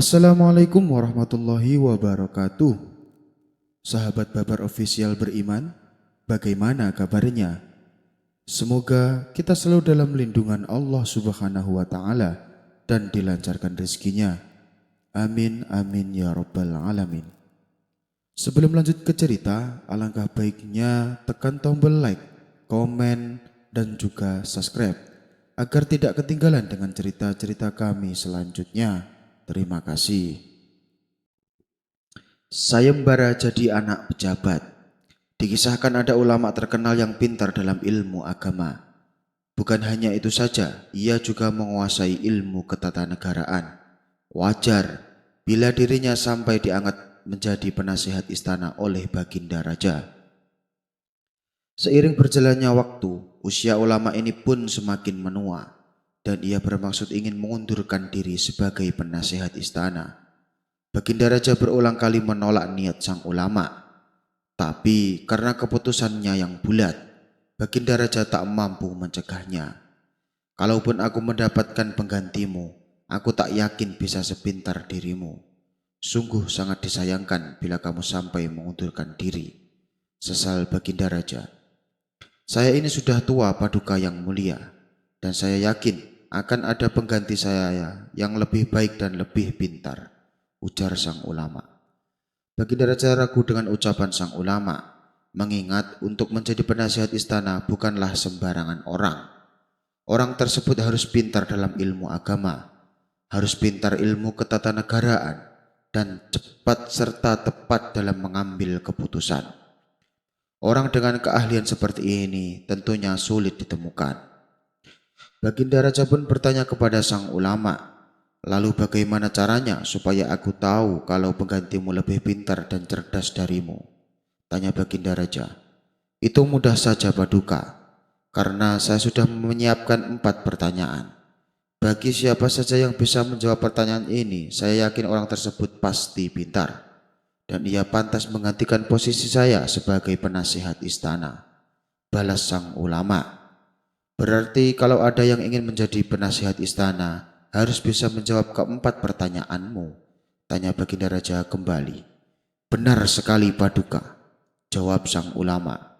Assalamualaikum warahmatullahi wabarakatuh. Sahabat Babar Official beriman, bagaimana kabarnya? Semoga kita selalu dalam lindungan Allah Subhanahu wa taala dan dilancarkan rezekinya. Amin amin ya rabbal alamin. Sebelum lanjut ke cerita, alangkah baiknya tekan tombol like, komen, dan juga subscribe agar tidak ketinggalan dengan cerita-cerita kami selanjutnya. Terima kasih. Sayembara jadi anak pejabat. Dikisahkan ada ulama terkenal yang pintar dalam ilmu agama. Bukan hanya itu saja, ia juga menguasai ilmu ketatanegaraan. Wajar bila dirinya sampai diangkat menjadi penasihat istana oleh Baginda Raja. Seiring berjalannya waktu, usia ulama ini pun semakin menua, dan ia bermaksud ingin mengundurkan diri sebagai penasihat istana. Baginda Raja berulang kali menolak niat sang ulama, tapi karena keputusannya yang bulat, Baginda Raja tak mampu mencegahnya. Kalaupun aku mendapatkan penggantimu, aku tak yakin bisa sepintar dirimu. Sungguh sangat disayangkan bila kamu sampai mengundurkan diri. Sesal Baginda Raja. Saya ini sudah tua Paduka yang mulia, dan saya yakin akan ada pengganti saya yang lebih baik dan lebih pintar, ujar sang ulama. Baginda Raja ragu dengan ucapan sang ulama, mengingat untuk menjadi penasihat istana bukanlah sembarangan orang. Orang tersebut harus pintar dalam ilmu agama, harus pintar ilmu ketatanegaraan, dan cepat serta tepat dalam mengambil keputusan. Orang dengan keahlian seperti ini tentunya sulit ditemukan. Baginda Raja pun bertanya kepada sang ulama, lalu bagaimana caranya supaya aku tahu kalau penggantimu lebih pintar dan cerdas darimu? Tanya Baginda Raja. Itu mudah saja Paduka, karena saya sudah menyiapkan 4 pertanyaan. Bagi siapa saja yang bisa menjawab pertanyaan ini, saya yakin orang tersebut pasti pintar, dan ia pantas menggantikan posisi saya sebagai penasihat istana. Balas sang ulama. Berarti kalau ada yang ingin menjadi penasihat istana, harus bisa menjawab keempat pertanyaanmu, tanya Baginda Raja kembali. Benar sekali Paduka, jawab sang ulama.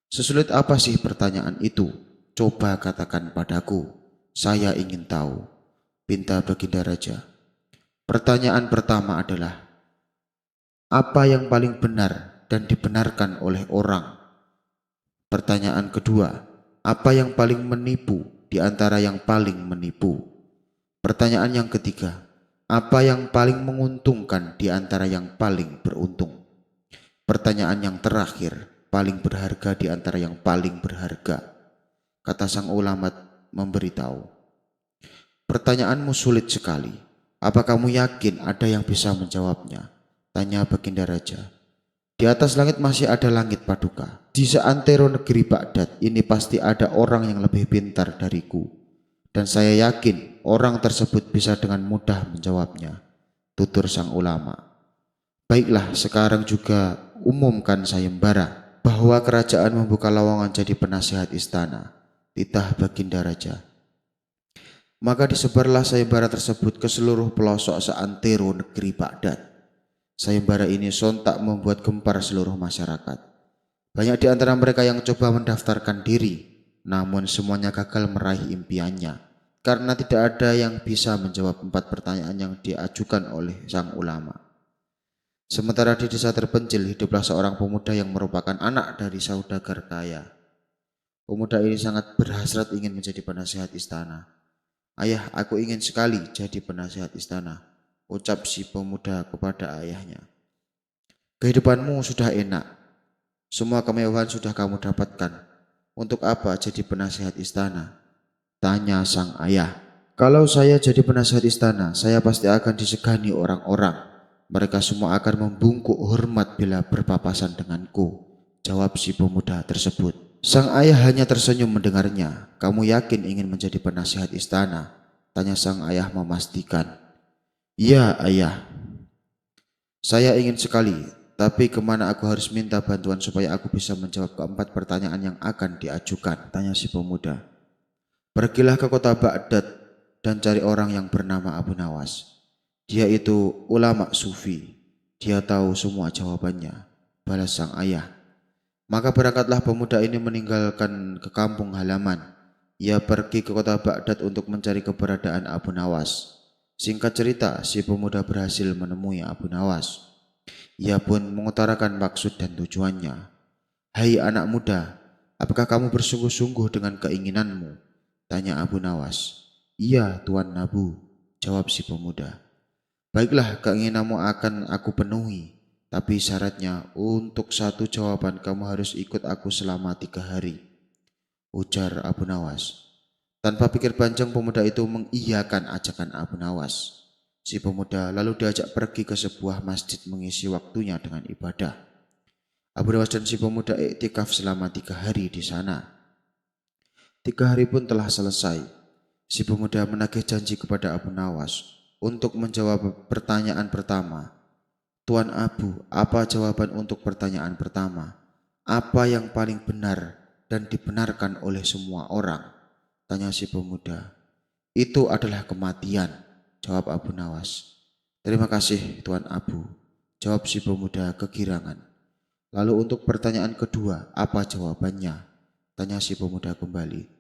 Sesulit apa sih pertanyaan itu? Coba katakan padaku, saya ingin tahu, pinta Baginda Raja. Pertanyaan pertama adalah, apa yang paling benar dan dibenarkan oleh orang? Pertanyaan kedua, apa yang paling menipu di antara yang paling menipu? Pertanyaan yang ketiga, apa yang paling menguntungkan di antara yang paling beruntung? Pertanyaan yang terakhir, paling berharga di antara yang paling berharga. Kata sang ulama memberitahu. Pertanyaanmu sulit sekali. Apa kamu yakin ada yang bisa menjawabnya? Tanya Baginda Raja. Di atas langit masih ada langit Paduka. Di seantero negeri Baghdad ini pasti ada orang yang lebih pintar dariku. Dan saya yakin orang tersebut bisa dengan mudah menjawabnya, tutur sang ulama. Baiklah, sekarang juga umumkan sayembara bahwa kerajaan membuka lowongan jadi penasihat istana, titah Baginda Raja. Maka disebarlah sayembara tersebut ke seluruh pelosok seantero negeri Baghdad. Sayembara ini sontak membuat gempar seluruh masyarakat. Banyak di antara mereka yang coba mendaftarkan diri, namun semuanya gagal meraih impiannya, karena tidak ada yang bisa menjawab 4 pertanyaan yang diajukan oleh sang ulama. Sementara di desa terpencil hiduplah seorang pemuda yang merupakan anak dari saudagar kaya. Pemuda ini sangat berhasrat ingin menjadi penasihat istana. Ayah, aku ingin sekali jadi penasihat istana, ucap si pemuda kepada ayahnya. Kehidupanmu sudah enak, semua kemewahan sudah kamu dapatkan. Untuk apa jadi penasihat istana? Tanya sang ayah. Kalau saya jadi penasihat istana, saya pasti akan disegani orang-orang. Mereka semua akan membungkuk hormat bila berpapasan denganku, jawab si pemuda tersebut. Sang ayah hanya tersenyum mendengarnya. Kamu yakin ingin menjadi penasihat istana? Tanya sang ayah memastikan. Iya ayah, saya ingin sekali, tapi kemana aku harus minta bantuan supaya aku bisa menjawab keempat pertanyaan yang akan diajukan? Tanya si pemuda. Pergilah ke kota Baghdad dan cari orang yang bernama Abu Nawas. Dia itu ulama sufi. Dia tahu semua jawabannya, balas sang ayah. Maka berangkatlah pemuda ini meninggalkan ke kampung halaman. Ia pergi ke kota Baghdad untuk mencari keberadaan Abu Nawas. Singkat cerita, si pemuda berhasil menemui Abu Nawas. Ia pun mengutarakan maksud dan tujuannya. "Hai anak muda, apakah kamu bersungguh-sungguh dengan keinginanmu?" tanya Abu Nawas. "Iya, Tuan Nabu," jawab si pemuda. "Baiklah, keinginanmu akan aku penuhi. Tapi syaratnya, untuk satu jawaban kamu harus ikut aku selama 3 hari, ujar Abu Nawas. Tanpa pikir panjang, pemuda itu mengiyakan ajakan Abu Nawas. Si pemuda lalu diajak pergi ke sebuah masjid mengisi waktunya dengan ibadah. Abu Nawas dan si pemuda iktikaf selama 3 hari di sana. 3 hari pun telah selesai. Si pemuda menagih janji kepada Abu Nawas untuk menjawab pertanyaan pertama. "Tuan Abu, apa jawaban untuk pertanyaan pertama? Apa yang paling benar dan dibenarkan oleh semua orang?" tanya si pemuda. "Itu adalah kematian," jawab Abu Nawas. "Terima kasih, Tuan Abu," jawab si pemuda kegirangan. "Lalu untuk pertanyaan kedua, apa jawabannya?" tanya si pemuda kembali.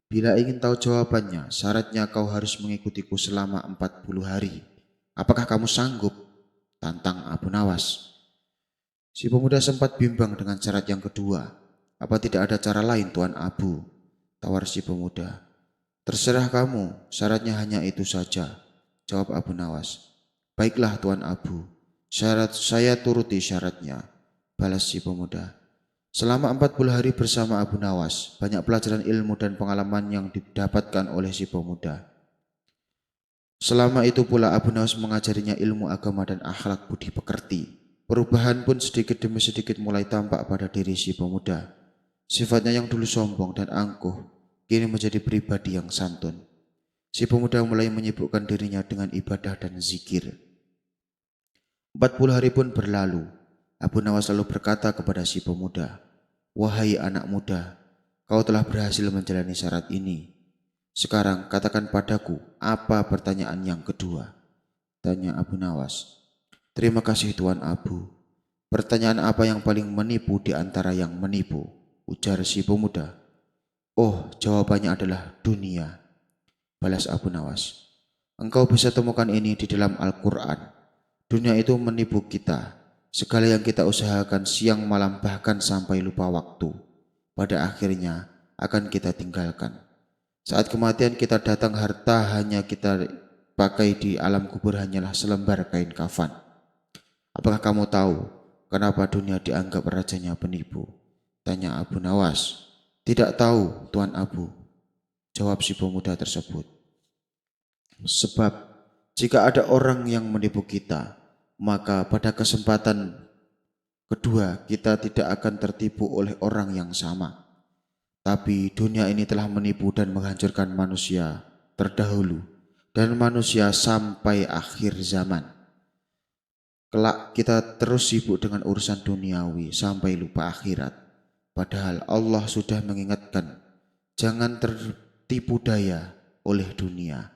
"Bila ingin tahu jawabannya, syaratnya kau harus mengikutiku selama 40 hari. Apakah kamu sanggup?" tantang Abu Nawas. Si pemuda sempat bimbang dengan syarat yang kedua. "Apa tidak ada cara lain, Tuan Abu?" tawar si pemuda. "Terserah kamu, syaratnya hanya itu saja," jawab Abu Nawas. "Baiklah, Tuan Abu, saya turuti syaratnya," balas si pemuda. Selama 40 hari bersama Abu Nawas, banyak pelajaran ilmu dan pengalaman yang didapatkan oleh si pemuda. Selama itu pula Abu Nawas mengajarinya ilmu agama dan akhlak budi pekerti. Perubahan pun sedikit demi sedikit mulai tampak pada diri si pemuda. Sifatnya yang dulu sombong dan angkuh, kini menjadi pribadi yang santun. Si pemuda mulai menyibukkan dirinya dengan ibadah dan zikir. 40 hari pun berlalu. Abu Nawas lalu berkata kepada si pemuda, "Wahai anak muda, kau telah berhasil menjalani syarat ini. Sekarang katakan padaku, apa pertanyaan yang kedua?" tanya Abu Nawas. "Terima kasih Tuan Abu. Pertanyaan apa yang paling menipu di antara yang menipu?" ujar si pemuda. "Oh, jawabannya adalah dunia," balas Abu Nawas. "Engkau bisa temukan ini di dalam Al-Quran. Dunia itu menipu kita. Segala yang kita usahakan siang malam bahkan sampai lupa waktu, pada akhirnya akan kita tinggalkan. Saat kematian kita datang, harta hanya kita pakai di alam kubur hanyalah selembar kain kafan. Apakah kamu tahu kenapa dunia dianggap rajanya penipu?" tanya Abu Nawas. "Tidak tahu, Tuan Abu," jawab si pemuda tersebut. "Sebab jika ada orang yang menipu kita, maka pada kesempatan kedua kita tidak akan tertipu oleh orang yang sama. Tapi dunia ini telah menipu dan menghancurkan manusia terdahulu dan manusia sampai akhir zaman. Kelak kita terus sibuk dengan urusan duniawi sampai lupa akhirat. Padahal Allah sudah mengingatkan, jangan tertipu daya oleh dunia.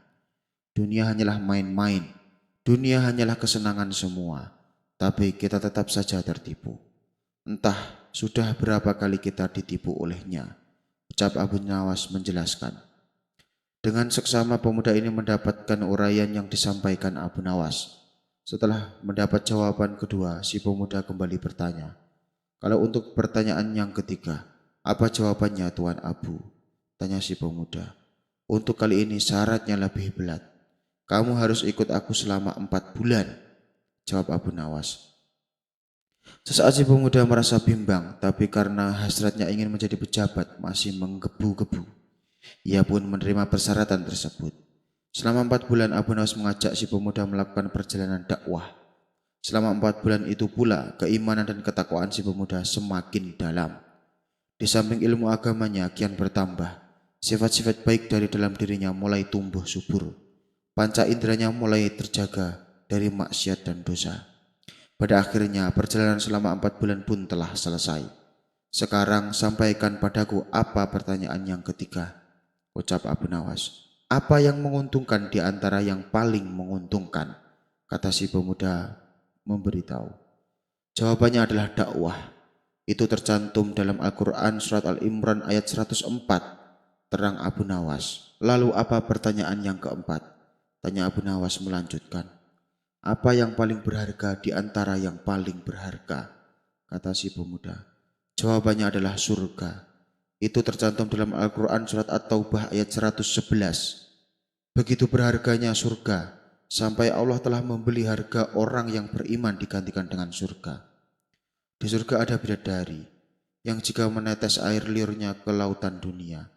Dunia hanyalah main-main. Dunia hanyalah kesenangan semua. Tapi kita tetap saja tertipu. Entah sudah berapa kali kita ditipu olehnya," ucap Abu Nawas menjelaskan. Dengan seksama pemuda ini mendapatkan uraian yang disampaikan Abu Nawas. Setelah mendapat jawaban kedua, si pemuda kembali bertanya, "Kalau untuk pertanyaan yang ketiga, apa jawabannya Tuan Abu?" tanya si pemuda. "Untuk kali ini syaratnya lebih berat. Kamu harus ikut aku selama 4 bulan, jawab Abu Nawas. Sesaat si pemuda merasa bimbang, tapi karena hasratnya ingin menjadi pejabat masih menggebu-gebu. Ia pun menerima persyaratan tersebut. Selama 4 bulan Abu Nawas mengajak si pemuda melakukan perjalanan dakwah. Selama 4 bulan itu pula keimanan dan ketakwaan si pemuda semakin dalam. Di samping ilmu agamanya kian bertambah, sifat-sifat baik dari dalam dirinya mulai tumbuh subur. Panca inderanya mulai terjaga dari maksiat dan dosa. Pada akhirnya perjalanan selama 4 bulan pun telah selesai. "Sekarang sampaikan padaku apa pertanyaan yang ketiga," ucap Abu Nawas. "Apa yang menguntungkan di antara yang paling menguntungkan?" kata si pemuda memberitahu. Jawabannya adalah dakwah. Itu tercantum dalam Al-Quran surat Al-Imran ayat 104. Terang Abu Nawas. Lalu apa pertanyaan yang keempat? Tanya Abu Nawas melanjutkan. Apa yang paling berharga di antara yang paling berharga? Kata si pemuda. Jawabannya adalah surga. Itu tercantum dalam Al-Quran surat At-Taubah ayat 111. Begitu berharganya surga, sampai Allah telah membeli harga orang yang beriman digantikan dengan surga. Di surga ada bidadari, yang jika menetes air liurnya ke lautan dunia,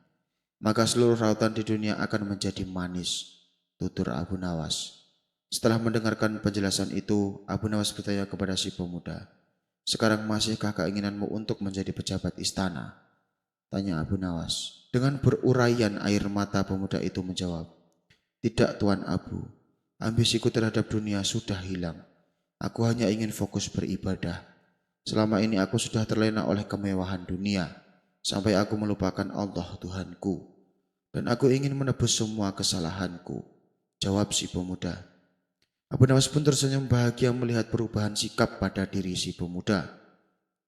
maka seluruh lautan di dunia akan menjadi manis, tutur Abu Nawas. Setelah mendengarkan penjelasan itu, Abu Nawas bertanya kepada si pemuda, sekarang masihkah keinginanmu untuk menjadi pejabat istana? Tanya Abu Nawas. Dengan beruraian air mata pemuda itu menjawab, tidak Tuan Abu, ambisiku terhadap dunia sudah hilang. Aku hanya ingin fokus beribadah. Selama ini aku sudah terlena oleh kemewahan dunia, sampai aku melupakan Allah Tuhanku. Dan aku ingin menebus semua kesalahanku, jawab si pemuda. Abu Nawas pun tersenyum bahagia melihat perubahan sikap pada diri si pemuda.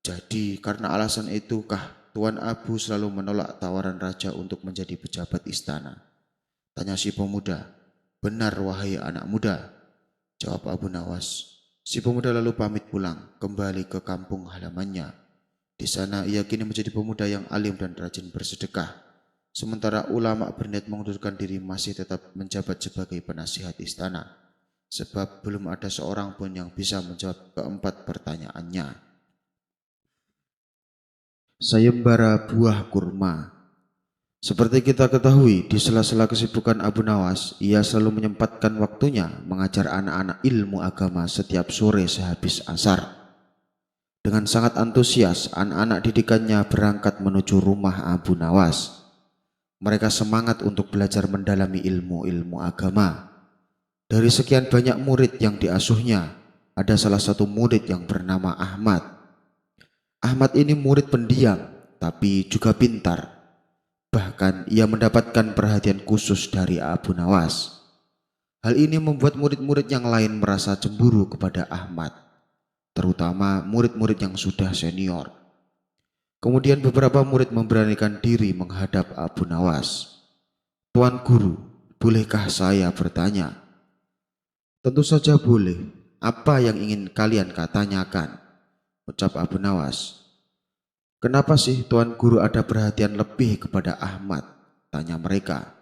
Jadi karena alasan itukah Tuan Abu selalu menolak tawaran raja untuk menjadi pejabat istana? Tanya si pemuda. Benar wahai anak muda, jawab Abu Nawas. Si pemuda lalu pamit pulang, kembali ke kampung halamannya. Di sana ia kini menjadi pemuda yang alim dan rajin bersedekah. Sementara ulama berniat mengundurkan diri masih tetap menjabat sebagai penasihat istana. Sebab belum ada seorang pun yang bisa menjawab keempat pertanyaannya. Sayembara buah kurma. Seperti kita ketahui, di sela-sela kesibukan Abu Nawas, ia selalu menyempatkan waktunya mengajar anak-anak ilmu agama setiap sore sehabis asar. Dengan sangat antusias, anak-anak didikannya berangkat menuju rumah Abu Nawas. Mereka semangat untuk belajar mendalami ilmu-ilmu agama. Dari sekian banyak murid yang diasuhnya, ada salah satu murid yang bernama Ahmad. Ahmad ini murid pendiam, tapi juga pintar. Bahkan ia mendapatkan perhatian khusus dari Abu Nawas. Hal ini membuat murid-murid yang lain merasa cemburu kepada Ahmad, terutama murid-murid yang sudah senior. Kemudian beberapa murid memberanikan diri menghadap Abu Nawas. Tuan Guru, bolehkah saya bertanya? Tentu saja boleh. Apa yang ingin kalian tanyakan? Ucap Abu Nawas. Kenapa sih Tuan Guru ada perhatian lebih kepada Ahmad? Tanya mereka.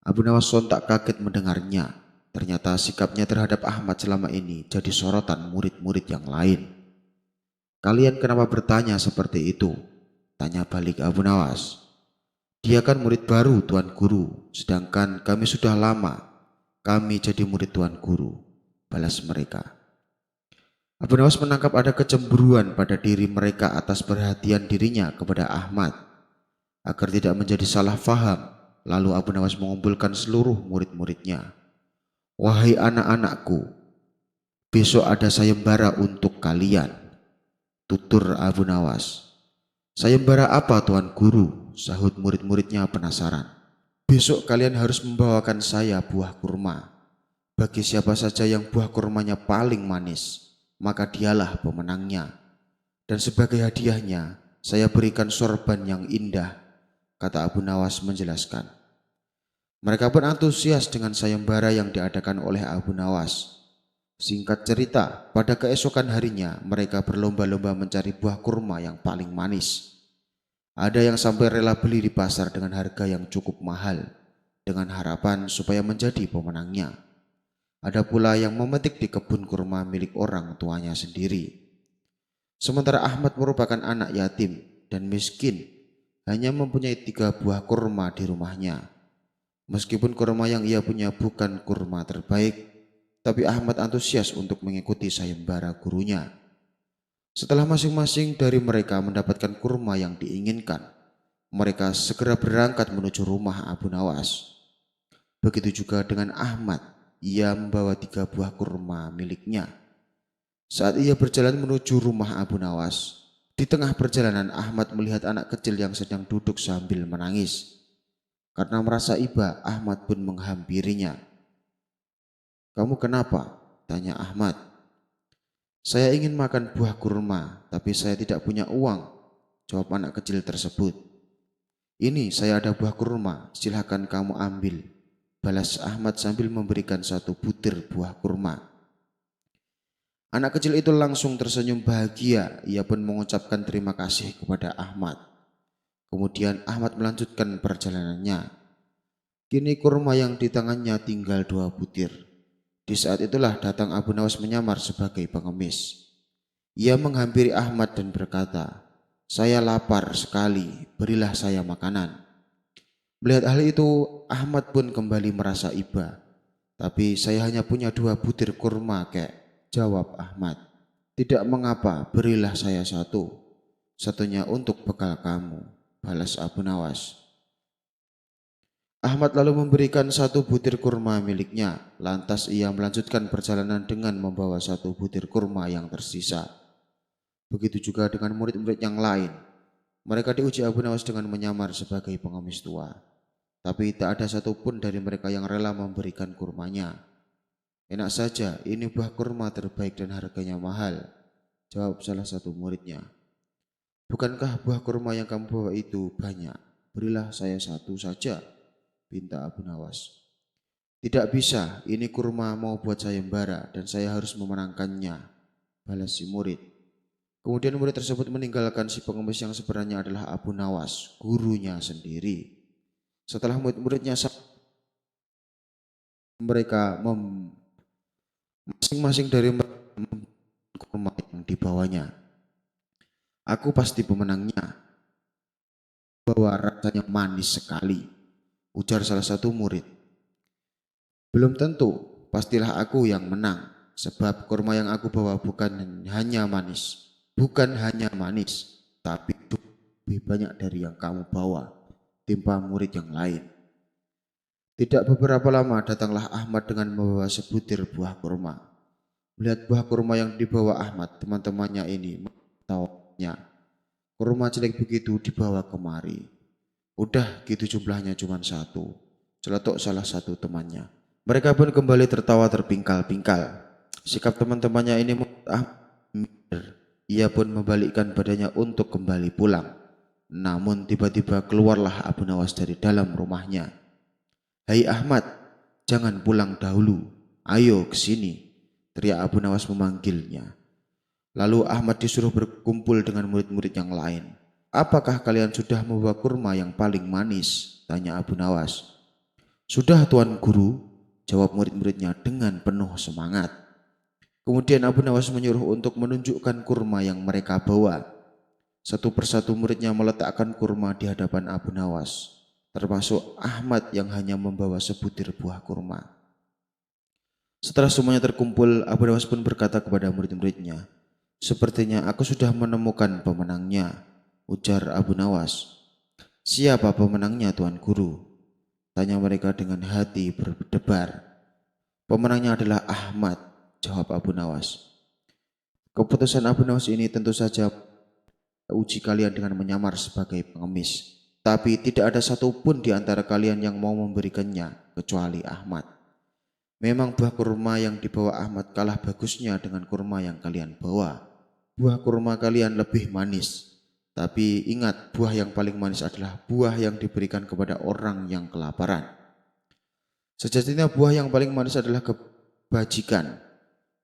Abu Nawas sontak kaget mendengarnya. Ternyata sikapnya terhadap Ahmad selama ini jadi sorotan murid-murid yang lain. Kalian kenapa bertanya seperti itu? Tanya balik Abu Nawas. Dia kan murid baru Tuan Guru, sedangkan kami sudah lama. Kami jadi murid Tuan Guru, balas mereka. Abu Nawas menangkap ada kecemburuan pada diri mereka atas perhatian dirinya kepada Ahmad. Agar tidak menjadi salah faham, lalu Abu Nawas mengumpulkan seluruh murid-muridnya. Wahai anak-anakku, besok ada sayembara untuk kalian, tutur Abu Nawas. Sayembara apa Tuan Guru? Sahut murid-muridnya penasaran. Besok kalian harus membawakan saya buah kurma. Bagi siapa saja yang buah kurmanya paling manis, maka dialah pemenangnya. Dan sebagai hadiahnya, saya berikan sorban yang indah, kata Abu Nawas menjelaskan. Mereka pun antusias dengan sayembara yang diadakan oleh Abu Nawas. Singkat cerita, pada keesokan harinya mereka berlomba-lomba mencari buah kurma yang paling manis. Ada yang sampai rela beli di pasar dengan harga yang cukup mahal, dengan harapan supaya menjadi pemenangnya. Ada pula yang memetik di kebun kurma milik orang tuanya sendiri. Sementara Ahmad merupakan anak yatim dan miskin, hanya mempunyai 3 buah kurma di rumahnya. Meskipun kurma yang ia punya bukan kurma terbaik, tapi Ahmad antusias untuk mengikuti sayembara gurunya. Setelah masing-masing dari mereka mendapatkan kurma yang diinginkan, mereka segera berangkat menuju rumah Abu Nawas. Begitu juga dengan Ahmad. Ia membawa 3 buah kurma miliknya. Saat ia berjalan menuju rumah Abu Nawas, di tengah perjalanan Ahmad melihat anak kecil yang sedang duduk sambil menangis. Karena merasa iba, Ahmad pun menghampirinya. Kamu kenapa? Tanya Ahmad. Saya ingin makan buah kurma, tapi saya tidak punya uang, jawab anak kecil tersebut. Ini saya ada buah kurma, silakan kamu ambil, balas Ahmad sambil memberikan satu butir buah kurma. Anak kecil itu langsung tersenyum bahagia, ia pun mengucapkan terima kasih kepada Ahmad. Kemudian Ahmad melanjutkan perjalanannya. Kini kurma yang di tangannya tinggal 2 butir. Di saat itulah datang Abu Nawas menyamar sebagai pengemis. Ia menghampiri Ahmad dan berkata, "Saya lapar sekali, berilah saya makanan." Melihat hal itu, Ahmad pun kembali merasa iba. "Tapi saya hanya punya 2 butir kurma, kek," jawab Ahmad. "Tidak mengapa, berilah saya satu. Satunya untuk bekal kamu," balas Abu Nawas. Ahmad lalu memberikan 1 butir kurma miliknya. Lantas ia melanjutkan perjalanan dengan membawa 1 butir kurma yang tersisa. Begitu juga dengan murid-murid yang lain. Mereka diuji Abu Nawas dengan menyamar sebagai pengemis tua. Tapi tak ada satupun dari mereka yang rela memberikan kurmanya. "Enak saja, ini buah kurma terbaik dan harganya mahal," jawab salah satu muridnya. "Bukankah buah kurma yang kamu bawa itu banyak? Berilah saya satu saja," pinta Abu Nawas. "Tidak bisa, ini kurma mau buat sayembara dan saya harus memenangkannya," balas si murid. Kemudian murid tersebut meninggalkan si pengemis yang sebenarnya adalah Abu Nawas, gurunya sendiri. Setelah murid-muridnya mereka masing-masing dari mereka kurma yang dibawanya. "Aku pasti pemenangnya, bahwa rasanya manis sekali," ujar salah satu murid. "Belum tentu, pastilah aku yang menang, sebab kurma yang aku bawa bukan hanya manis, tapi lebih banyak dari yang kamu bawa," timpa murid yang lain. Tidak beberapa lama datanglah Ahmad dengan membawa sebutir buah kurma. Melihat buah kurma yang dibawa Ahmad, teman-temannya ini mentawanya. "Kurma jelek begitu dibawa kemari. Udah gitu jumlahnya cuma 1, celetuk salah satu temannya. Mereka pun kembali tertawa terpingkal-pingkal. Sikap teman-temannya ini membuat Ahmad minder. Ia pun membalikkan badannya untuk kembali pulang. Namun tiba-tiba keluarlah Abu Nawas dari dalam rumahnya. "Hai Ahmad, jangan pulang dahulu. Ayo ke sini," teriak Abu Nawas memanggilnya. Lalu Ahmad disuruh berkumpul dengan murid-murid yang lain. "Apakah kalian sudah membawa kurma yang paling manis?" tanya Abu Nawas. "Sudah Tuan Guru," jawab murid-muridnya dengan penuh semangat. Kemudian Abu Nawas menyuruh untuk menunjukkan kurma yang mereka bawa. Satu persatu muridnya meletakkan kurma di hadapan Abu Nawas, termasuk Ahmad yang hanya membawa sebutir buah kurma. Setelah semuanya terkumpul, Abu Nawas pun berkata kepada murid-muridnya, "Sepertinya aku sudah menemukan pemenangnya," ujar Abu Nawas. "Siapa pemenangnya Tuan Guru?" tanya mereka dengan hati berdebar. "Pemenangnya adalah Ahmad," jawab Abu Nawas. Keputusan Abu Nawas ini tentu saja uji kalian dengan menyamar sebagai pengemis. Tapi tidak ada satupun di antara kalian yang mau memberikannya kecuali Ahmad. Memang buah kurma yang dibawa Ahmad kalah bagusnya dengan kurma yang kalian bawa. Buah kurma kalian lebih manis. Tapi ingat, buah yang paling manis adalah buah yang diberikan kepada orang yang kelaparan. Sejatinya buah yang paling manis adalah kebajikan.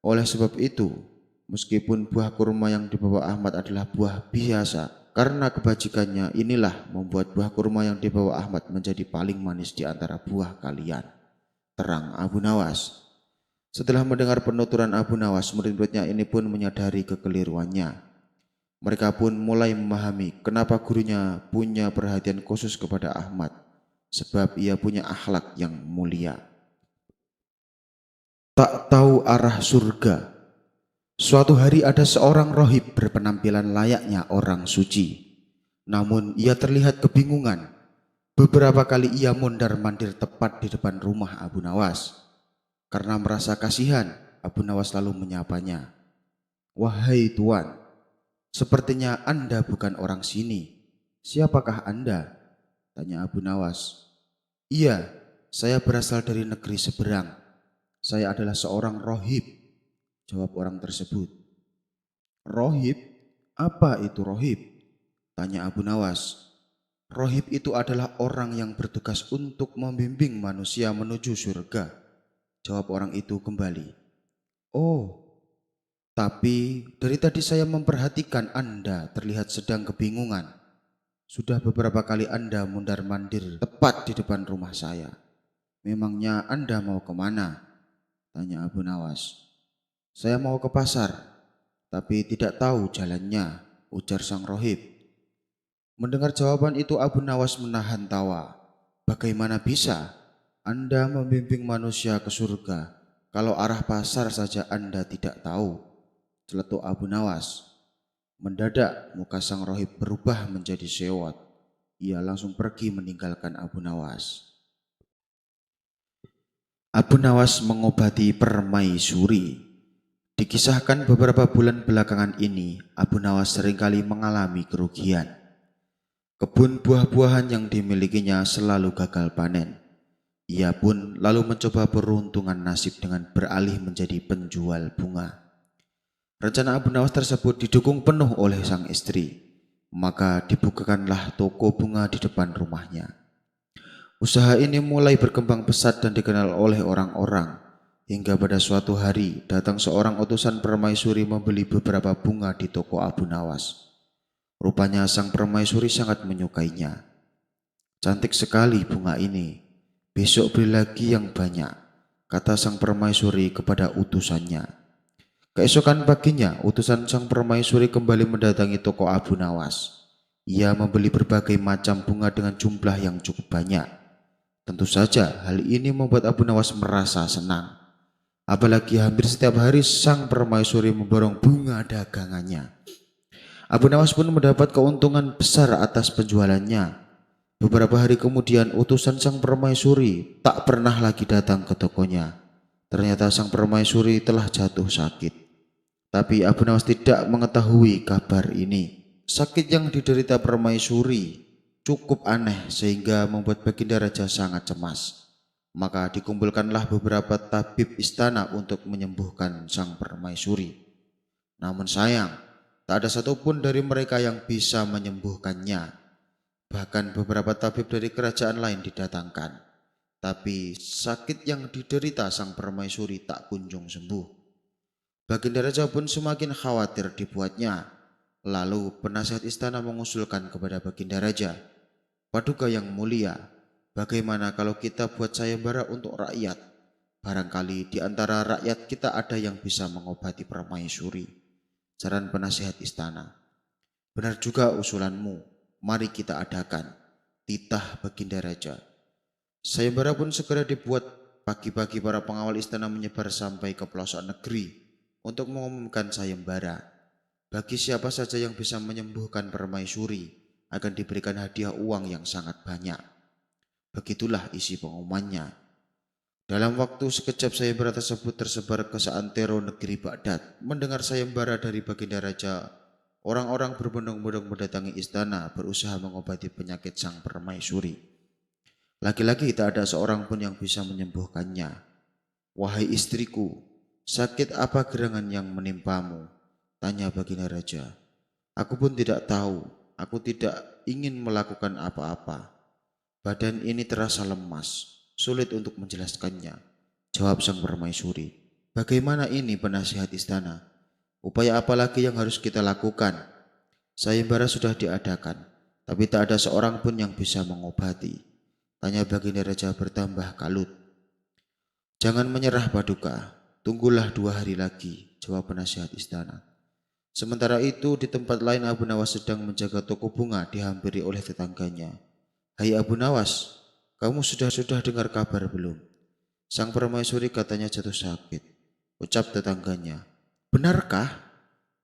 Oleh sebab itu, meskipun buah kurma yang dibawa Ahmad adalah buah biasa, karena kebajikannya inilah membuat buah kurma yang dibawa Ahmad menjadi paling manis di antara buah kalian, terang Abu Nawas. Setelah mendengar penuturan Abu Nawas, murid-muridnya ini pun menyadari kekeliruannya. Mereka pun mulai memahami kenapa gurunya punya perhatian khusus kepada Ahmad, sebab ia punya akhlak yang mulia. Tak tahu arah surga. Suatu hari ada seorang rohib berpenampilan layaknya orang suci. Namun ia terlihat kebingungan. Beberapa kali ia mondar-mandir tepat di depan rumah Abu Nawas. Karena merasa kasihan, Abu Nawas lalu menyapanya. "Wahai Tuan, sepertinya Anda bukan orang sini. Siapakah Anda?" tanya Abu Nawas. "Iya, saya berasal dari negeri seberang. Saya adalah seorang rohib," jawab orang tersebut. Rohib? Apa itu rohib? Tanya Abu Nawas. Rohib itu adalah orang yang bertugas untuk membimbing manusia menuju surga, jawab orang itu kembali. Oh, tapi dari tadi saya memperhatikan Anda terlihat sedang kebingungan. Sudah beberapa kali Anda mundar-mandir tepat di depan rumah saya. Memangnya Anda mau kemana? Tanya Abu Nawas. Saya mau ke pasar, tapi tidak tahu jalannya, ujar sang rohib. Mendengar jawaban itu Abu Nawas menahan tawa. Bagaimana bisa Anda membimbing manusia ke surga kalau arah pasar saja Anda tidak tahu? Celetuk Abu Nawas. Mendadak muka sang rohib berubah menjadi sewot. Ia langsung pergi meninggalkan Abu Nawas. Abu Nawas mengobati permaisuri. Dikisahkan beberapa bulan belakangan ini, Abu Nawas seringkali mengalami kerugian. Kebun buah-buahan yang dimilikinya selalu gagal panen. Ia pun lalu mencoba peruntungan nasib dengan beralih menjadi penjual bunga. Rencana Abu Nawas tersebut didukung penuh oleh sang istri. Maka dibukakanlah toko bunga di depan rumahnya. Usaha ini mulai berkembang pesat dan dikenal oleh orang-orang. Hingga pada suatu hari datang seorang utusan permaisuri membeli beberapa bunga di toko Abu Nawas. Rupanya sang permaisuri sangat menyukainya. Cantik sekali bunga ini. Besok beli lagi yang banyak, kata sang permaisuri kepada utusannya. Keesokan paginya, utusan sang permaisuri kembali mendatangi toko Abu Nawas. Ia membeli berbagai macam bunga dengan jumlah yang cukup banyak. Tentu saja hal ini membuat Abu Nawas merasa senang. Apalagi hampir setiap hari sang permaisuri memborong bunga dagangannya. Abu Nawas pun mendapat keuntungan besar atas penjualannya. Beberapa hari kemudian utusan sang permaisuri tak pernah lagi datang ke tokonya. Ternyata sang permaisuri telah jatuh sakit. Tapi Abu Nawas tidak mengetahui kabar ini. Sakit yang diderita permaisuri cukup aneh sehingga membuat Baginda Raja sangat cemas. Maka dikumpulkanlah beberapa tabib istana untuk menyembuhkan sang permaisuri. Namun sayang, tak ada satupun dari mereka yang bisa menyembuhkannya. Bahkan beberapa tabib dari kerajaan lain didatangkan. Tapi sakit yang diderita sang permaisuri tak kunjung sembuh. Baginda Raja pun semakin khawatir dibuatnya. Lalu penasihat istana mengusulkan kepada Baginda Raja, Paduka yang mulia, bagaimana kalau kita buat sayembara untuk rakyat? Barangkali di antara rakyat kita ada yang bisa mengobati permaisuri. Saran penasihat istana. Benar juga usulanmu, mari kita adakan, titah Baginda Raja. Sayembara pun segera dibuat. Pagi-pagi para pengawal istana menyebar sampai ke pelosok negeri untuk mengumumkan sayembara. Bagi siapa saja yang bisa menyembuhkan permaisuri akan diberikan hadiah uang yang sangat banyak. Begitulah isi pengumumannya. Dalam waktu sekejap sayembara tersebut tersebar ke seantero negeri Baghdad. Mendengar sayembara dari Baginda Raja, orang-orang berbondong-bondong mendatangi istana berusaha mengobati penyakit sang permaisuri. Lagi-lagi tak ada seorang pun yang bisa menyembuhkannya. Wahai istriku, sakit apa gerangan yang menimpamu? Tanya Baginda Raja. Aku pun tidak tahu, aku tidak ingin melakukan apa-apa. Badan ini terasa lemas, sulit untuk menjelaskannya, jawab sang permaisuri. Bagaimana ini penasihat istana? Upaya apa lagi yang harus kita lakukan? Sayembara sudah diadakan, tapi tak ada seorang pun yang bisa mengobati. Tanya Baginda Raja bertambah kalut. Jangan menyerah Paduka, tunggulah 2 hari lagi, jawab penasihat istana. Sementara itu di tempat lain Abu Nawas sedang menjaga toko bunga dihampiri oleh tetangganya. Hai Abu Nawas, kamu sudah dengar kabar belum? Sang permaisuri katanya jatuh sakit. Ucap tetangganya. Benarkah?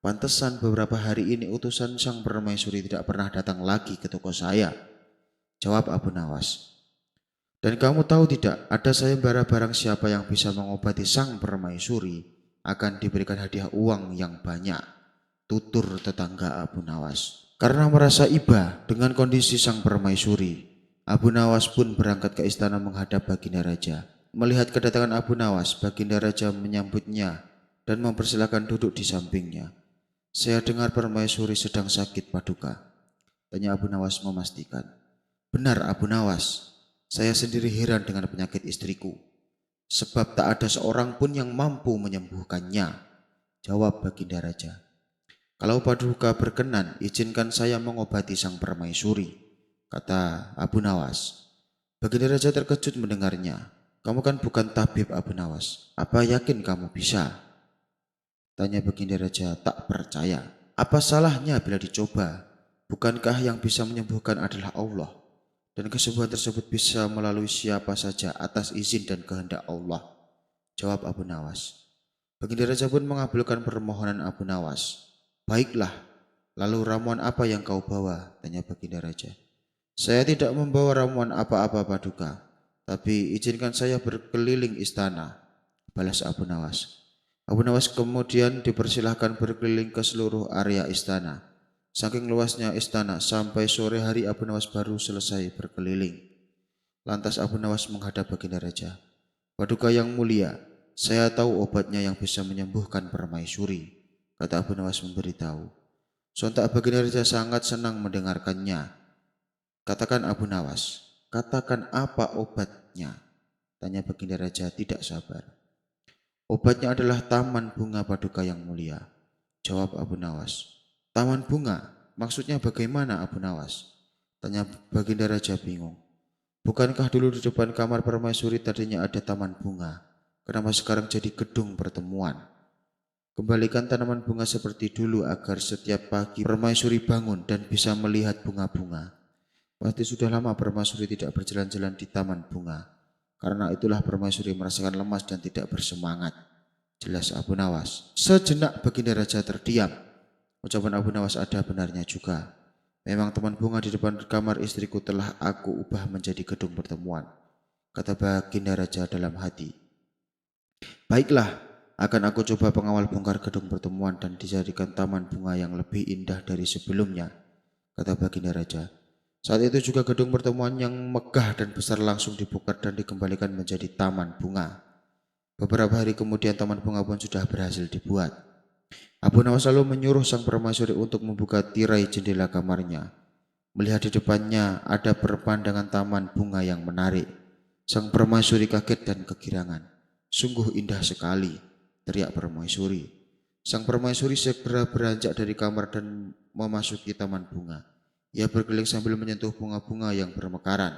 Pantesan beberapa hari ini utusan sang permaisuri tidak pernah datang lagi ke toko saya, jawab Abu Nawas. Dan kamu tahu tidak, ada sayembara barang siapa yang bisa mengobati sang permaisuri akan diberikan hadiah uang yang banyak, tutur tetangga Abu Nawas. Karena merasa iba dengan kondisi sang permaisuri, Abu Nawas pun berangkat ke istana menghadap Baginda Raja. Melihat kedatangan Abu Nawas, Baginda Raja menyambutnya dan mempersilahkan duduk di sampingnya. Saya dengar permaisuri sedang sakit, Paduka, tanya Abu Nawas memastikan. Benar, Abu Nawas, saya sendiri heran dengan penyakit istriku, sebab tak ada seorang pun yang mampu menyembuhkannya, jawab Baginda Raja. Kalau Paduka berkenan, izinkan saya mengobati sang permaisuri, kata Abu Nawas. Baginda Raja terkejut mendengarnya. Kamu kan bukan tabib, Abu Nawas. Apa yakin kamu bisa? Tanya Baginda Raja tak percaya. Apa salahnya bila dicoba? Bukankah yang bisa menyembuhkan adalah Allah? Dan kesembuhan tersebut bisa melalui siapa saja atas izin dan kehendak Allah, jawab Abu Nawas. Baginda Raja pun mengabulkan permohonan Abu Nawas. Baiklah, lalu ramuan apa yang kau bawa? Tanya Baginda Raja. Saya tidak membawa ramuan apa-apa, Paduka, tapi izinkan saya berkeliling istana, balas Abu Nawas. Abu Nawas kemudian dipersilahkan berkeliling ke seluruh area istana. Saking luasnya istana, sampai sore hari Abu Nawas baru selesai berkeliling. Lantas Abu Nawas menghadap Baginda Raja. Paduka yang mulia, saya tahu obatnya yang bisa menyembuhkan permaisuri, kata Abu Nawas memberitahu. Sontak Baginda Raja sangat senang mendengarkannya. Katakan Abu Nawas, katakan apa obatnya? Tanya Baginda Raja tidak sabar. Obatnya adalah taman bunga, Paduka yang mulia, jawab Abu Nawas. Taman bunga? Maksudnya bagaimana, Abu Nawas? Tanya Baginda Raja bingung. Bukankah dulu di depan kamar permaisuri tadinya ada taman bunga? Kenapa sekarang jadi gedung pertemuan? Kembalikan tanaman bunga seperti dulu agar setiap pagi permaisuri bangun dan bisa melihat bunga-bunga. Pasti sudah lama permaisuri tidak berjalan-jalan di taman bunga. Karena itulah permaisuri merasakan lemas dan tidak bersemangat, jelas Abu Nawas. Sejenak Baginda Raja terdiam. Ucapan Abu Nawas ada benarnya juga. Memang taman bunga di depan kamar istriku telah aku ubah menjadi gedung pertemuan, kata Baginda Raja dalam hati. Baiklah, akan aku coba pengawal bongkar gedung pertemuan dan dijadikan taman bunga yang lebih indah dari sebelumnya, kata Baginda Raja. Saat itu juga gedung pertemuan yang megah dan besar langsung dibongkar dan dikembalikan menjadi taman bunga. Beberapa hari kemudian taman bunga pun sudah berhasil dibuat. Abu Nawas lalu menyuruh sang permaisuri untuk membuka tirai jendela kamarnya. Melihat di depannya ada pemandangan taman bunga yang menarik. Sang permaisuri kaget dan kegirangan. Sungguh indah sekali, teriak permaisuri. Sang permaisuri segera beranjak dari kamar dan memasuki taman bunga. Ia berkeliling sambil menyentuh bunga-bunga yang bermekaran.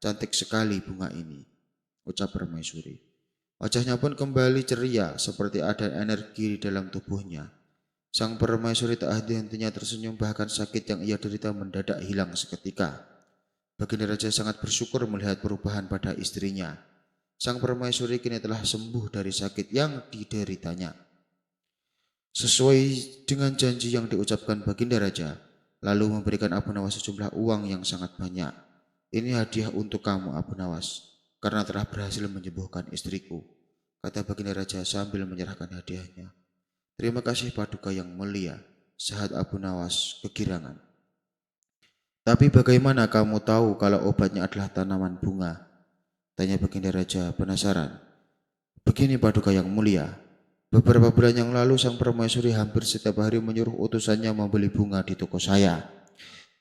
Cantik sekali bunga ini, ucap permaisuri. Wajahnya pun kembali ceria, seperti ada energi di dalam tubuhnya. Sang permaisuri tak henti-hentinya tersenyum, bahkan sakit yang ia derita mendadak hilang seketika. Baginda Raja sangat bersyukur melihat perubahan pada istrinya. Sang permaisuri kini telah sembuh dari sakit yang dideritanya. Sesuai dengan janji yang diucapkan Baginda Raja, lalu memberikan Abu Nawas sejumlah uang yang sangat banyak. Ini hadiah untuk kamu, Abu Nawas, karena telah berhasil menyembuhkan istriku, kata Baginda Raja sambil menyerahkan hadiahnya. Terima kasih, Paduka yang mulia, sahut Abu Nawas kegirangan. Tapi bagaimana kamu tahu kalau obatnya adalah tanaman bunga? Tanya Baginda Raja penasaran. Begini, Paduka yang mulia, beberapa bulan yang lalu sang permaisuri hampir setiap hari menyuruh utusannya membeli bunga di toko saya.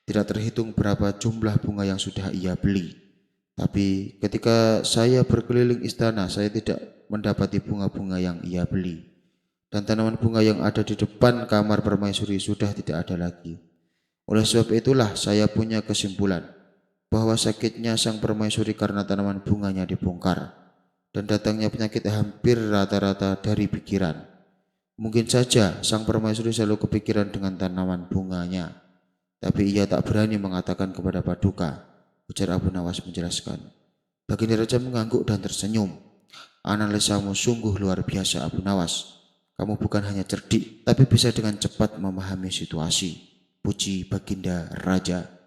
Tidak terhitung berapa jumlah bunga yang sudah ia beli. Tapi ketika saya berkeliling istana, saya tidak mendapati bunga-bunga yang ia beli. Dan tanaman bunga yang ada di depan kamar permaisuri sudah tidak ada lagi. Oleh sebab itulah saya punya kesimpulan bahwa sakitnya sang permaisuri karena tanaman bunganya dibongkar, dan datangnya penyakit hampir rata-rata dari pikiran. Mungkin saja sang permaisuri selalu kepikiran dengan tanaman bunganya, tapi ia tak berani mengatakan kepada Paduka, ujar Abu Nawas menjelaskan. Baginda Raja mengangguk dan tersenyum. Analisamu sungguh luar biasa, Abu Nawas. Kamu bukan hanya cerdik, tapi bisa dengan cepat memahami situasi. Puji Baginda Raja.